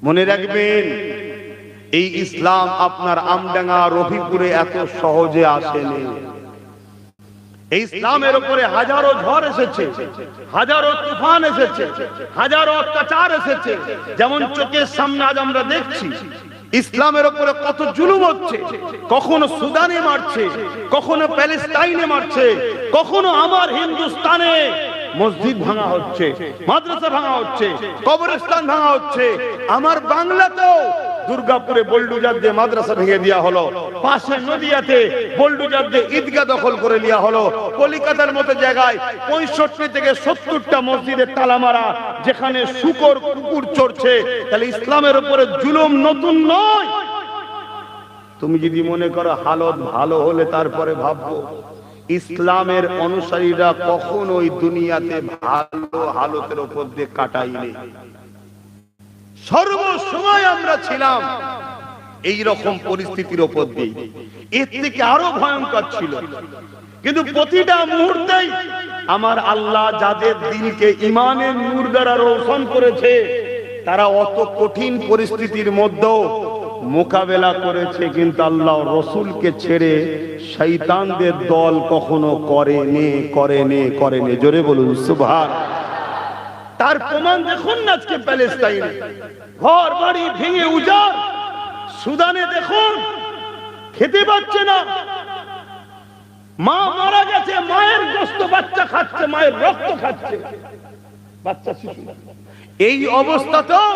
মনে রাখবেন, এই ইসলাম আপনার আমডাঙ্গা রফিপুরে এত সহজে আসেনি। এই ইসলামের উপরে হাজারো ঝড় এসেছে, হাজারো তুফান এসেছে, হাজারো অত্যাচার এসেছে। যেমন চোখের সামনে আজ আমরা দেখছি ইসলামের উপরে কত জুলুম হচ্ছে। কখনো সুদানে মারছে, কখনো প্যালেস্টাইনে মারছে, কখনো আমার হিন্দুস্তানে মসজিদ ভাঙা হচ্ছে, মাদ্রাসা ভাঙা হচ্ছে, কবরস্থান ভাঙা হচ্ছে। আমার বাংলাতেও দুর্গাপুরে বোল্ডুজার দিয়ে মাদ্রাসা ভেঙে দেওয়া হলো, পাশে নদিয়াতে বোল্ডুজার দিয়ে ঈদগাহ দখল করে নেওয়া হলো, কলিকাতার মতো জায়গায় 65 থেকে 70টা মসজিদের তালা মারা, যেখানে শুকর কুকুর চড়ছে। তাহলে ইসলামের উপরে জুলুম নতুন নয়। তুমি যদি মনে করো হালত ভালো হলে তারপরে ভাববো, ইসলামের অনুসারীরা কখনোই দুনিয়াতে ভালো হালতের উপর দিয়ে কাটায়নি। সর্বসময় আমরা ছিলাম এই রকম পরিস্থিতির উপর দিয়ে, এর থেকে আরো ভয়ঙ্কর ছিল। কিন্তু প্রতিটা মুহূর্তেই আমার আল্লাহ যাদের দিলকে ইমানের নূর দ্বারা রোশন করেছে, তারা অত কঠিন পরিস্থিতির মধ্যেও মোকাবেলা করেছে। কিন্তু আল্লাহ রসুলকে ছেড়ে শয়তানদের দল কখনো করেনি। জোরে বলুন সুবহানাল্লাহ। তার প্রমাণ দেখুন না আজকে প্যালেস্টাইনে ঘর বাড়ি ভেঙে উজাড়, সুদানে দেখুন খেতে পাচ্ছে না, মা মারা গেছে, মায়ের গোশত বাচ্চা খাচ্ছে, মায়ের রক্ত খাচ্ছে বাচ্চা শিশু। এই অবস্থাতেও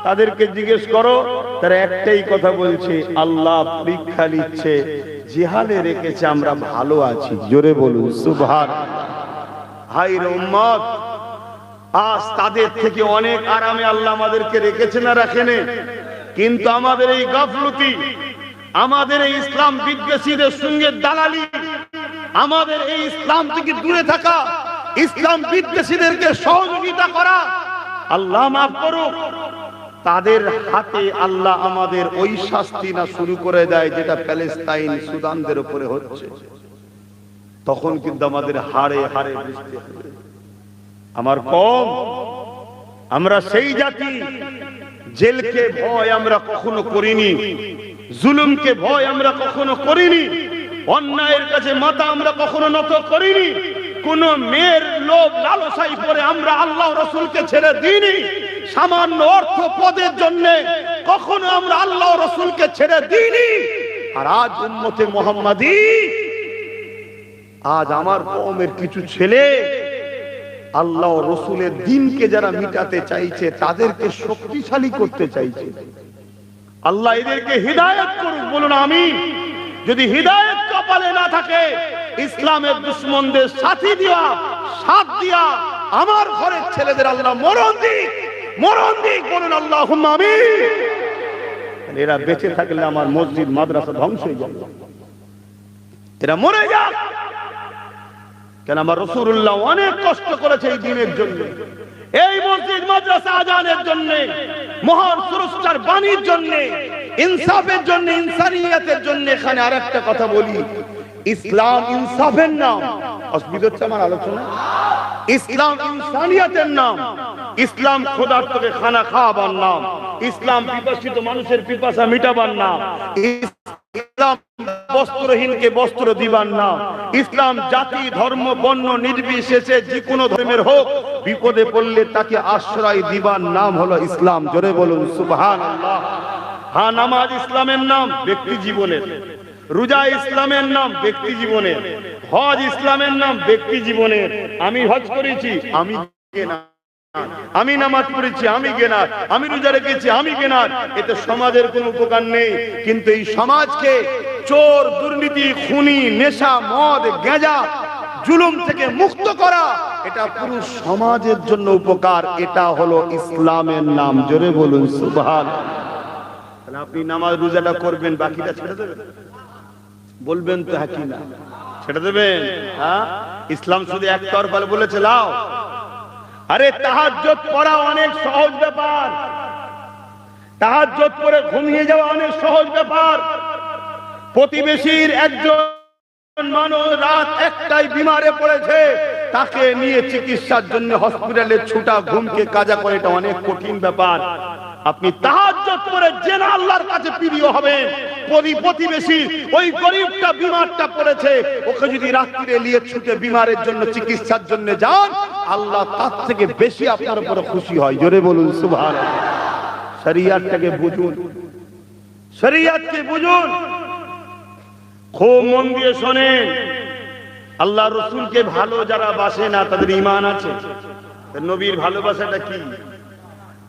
তাদেরকে জিজ্ঞেস করো, তারা একটাই কথা বলছে, আল্লাহ পরীক্ষা নিচ্ছে, জিহালে রেখেছে, আমরা ভালো আছি। জোরে বলুন সুবহানাল্লাহ। হায় রে উম্মত, আজ তাদের থেকে অনেক আরামে আল্লাহ আমাদেরকে রেখেছে না রাখেনে? কিন্তু আমাদের এই গাফলতি, আমাদের এই ইসলাম বিদ্বেষীদের সঙ্গে দালালি, আমাদের এই ইসলাম থেকে দূরে থাকা, ইসলাম বিদ্বেষীদেরকে সহযোগিতা করা, আল্লাহ মাফ করুক, তাদের হাতে আল্লাহ আমাদের ওই শাস্তি না শুরু করে দেয় যেটা প্যালেস্টাইন সুদানদের উপরে হচ্ছে, তখন কিন্তু আমাদের হাড়ে হাড়ে বৃষ্টি হবে। আমার কম, আমরা সেই জাতি, জেলকে ভয় আমরা কখনো করিনি, জুলুমকে ভয় আমরা কখনো করিনি, অন্যায়ের কাছে মাথা আমরা কখনো নত করিনি, কোন মেয়ের লোভ লালসাই করে আমরা আল্লাহ রসুলকে ছেড়ে দিইনি, সামান্য অর্থ পদের জন্য কখনো আমরা আল্লাহ রসুলকে ছেড়ে দিইনি। আর আজ উম্মতে মুহাম্মাদি, আজ আমার কওমের কিছু ছেলে আল্লাহ রসুলের দ্বীনকে যারা মিটাতে চাইছে, তাদেরকে শক্তিশালী করতে চাইছে। আল্লাহ এদেরকে হিদায়াত করুক, বলুন আমিন। যদি হিদায়াত কপালে না থাকে, ইসলামের দুশমনদের সাথী দিয়া, সাথ দিয়া আমার ঘরের ছেলেদের আল্লাহ মরণ দিক, বলুন আল্লাহুম্মা আমিন। এরা বেঁচে থাকলে আমার মসজিদ মাদ্রাসা ধ্বংস হয়ে যাবে, এরা মরে যাক। কেন আমার রাসূলুল্লাহ অনেক কষ্ট করেছে এই দ্বীনের জন্য, এই মসজিদ মাদ্রাসা আজানের জন্য, মহান সুরক্ষার বাণীর জন্য, ইনসাফের জন্য, ইনসানিয়াতের জন্য। এখানে আরেকটা কথা বলি, ইসলাম ইনসাফের নাম, অসুবিধা হচ্ছে আমার আলোচনা, ইসলাম ইনসানিয়াতের নাম, ইসলাম ক্ষুধার্তকে খানা খাওয়াবার নাম, ইসলাম পিপাসিত মানুষের পিপাসা মিটাবার নাম, ইসলাম বস্ত্রহীনকে বস্ত্র দিবার নাম, ইসলাম জাতি ধর্ম বর্ণ নির্বিশেষে যে কোনো ধর্মের হোক বিপদে পড়লে তাকে আশ্রয় দিবার নাম হলো ইসলাম। জোরে বলুন সুবহানাল্লাহ। হ্যাঁ, নামাজ ইসলামের নাম, ব্যক্তি জীবনের। রোজা ইসলামের নাম, ব্যক্তি জীবনের। হজ ইসলামের নাম, ব্যক্তি জীবনের। আমি হজ করেছি, আমি কেনা, আমি নামাজ পড়েছি, আমি কেনার, আমি রোজা রেখেছি, আমি কেনার, এতে সমাজের কোনো উপকার নেই। কিন্তু এই সমাজকে চোর, দুর্নীতি, খুনি, নেশা, মদ, গাঁজা, জুলুম থেকে মুক্ত করা, এটা পুরো সমাজের জন্য উপকার। এটা হলো ইসলামের নাম। জোরে বলুন সুবহানাল্লাহ। তাহলে আপনি নামাজ রোজাটা করবেন, বাকিটা ছেড়ে দেবেন? বলবেন তো হ্যাঁ কি না? ছেড়ে দেবেন? হ্যাঁ, ইসলাম শুধু একতরফা বলেছে লাও। আরে তাহাজ্জুদ পড়া অনেক সহজ ব্যাপার, তাহাজ্জুদ পড়ে ঘুমিয়ে যাওয়া অনেক সহজ ব্যাপার। প্রতিবেশীর একজন মানুষ রাত একটাই বিমারে পড়েছে, তাকে নিয়ে চিকিৎসার জন্য হসপিটালে ছুটা, ঘুমকে কাজা করে, এটা অনেক কঠিন ব্যাপার। আপনি তাহাজ্জুদ করে জেনে আল্লাহর কাছে প্রিয় হবেন। প্রতিবেশী ওই গরিবটা বিমারটা পড়েছে, ওকে যদি রাত্রিরে নিয়ে ছুটে বিমারের জন্য চিকিৎসার জন্য যান, আল্লাহ তার থেকে বেশি আপনার উপরে খুশি হয়। জোরে বলুন সুবহানাল্লাহ। শরীয়তটাকে বুঝুন, শরীয়তকে বুঝুন, খুব মন দিয়ে শোনেন। আল্লাহ রসুলকে ভালো যারা বাসে না তাদের ঈমান আছে। নবীর ভালোবাসাটা কি?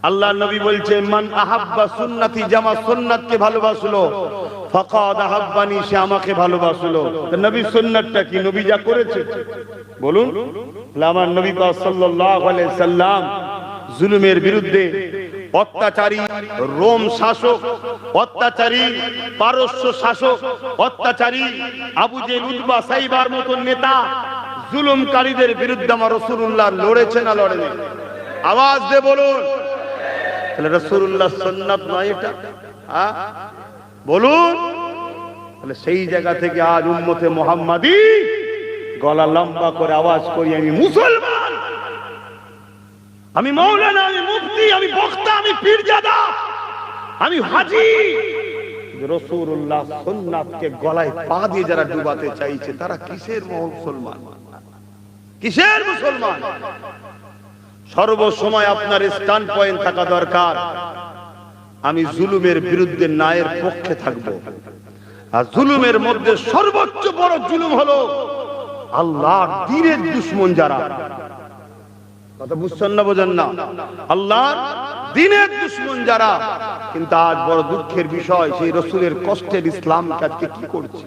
আল্লাহ নবী বলছেন, মান আহাব্বা সুন্নতি, জামা সুন্নাতকে ভালোবাসলো, ফাকাদ আহাব্বানি, সে আমাকে ভালোবাসলো। নবী সুন্নাতটা কি? নবী যা করেছে বলুন। আমার নবী পাক সাল্লাল্লাহু আলাইহি সাল্লাম জুলুমের বিরুদ্ধে, অত্যাচারী রোম শাসক, অত্যাচারী পারস্য শাসক, অত্যাচারী আবু জেহেল, উতবা, সাইবার মতো নেতা, জুলুমকারীদের বিরুদ্ধে আমার রাসূলুল্লাহ লড়েছে না লড়েনি? আওয়াজ দিয়ে বলুন। তাহলে রাসূলুল্লাহ সুন্নাত নয় এটা? বলুন। তাহলে সেই জায়গা থেকে আজ উম্মতে মুহাম্মাদি গলা লম্বা করে আওয়াজ করি, আমি মুসলমান, আমি মৌলানা, আমি মুফতি, আমি বক্তা, আমি পীরজাদা, আমি হাজী। রাসূলুল্লাহ সুন্নাতকে গলায় পা দিয়ে যারা ডুবাতে চাইছে, তারা কিসের মুসলমান? কিসের মুসলমান? সর্বসময় আপনার স্ট্যান্ড পয়েন্ট থাকা দরকার, আমি জুলুমের বিরুদ্ধে ন্যায়ের পক্ষে থাকব। আর জুলুমের মধ্যে সর্বোচ্চ বড় জুলুম হলো আল্লাহর দ্বীনের দুশমন যারা। কথা বুঝছেন না? বোঝেন না? আল্লাহর দ্বীনের দুশমন যারা। কিন্তু আজ বড় দুঃখের বিষয়, সেই রাসূলের কষ্টের ইসলামকে আজকে কি করছে?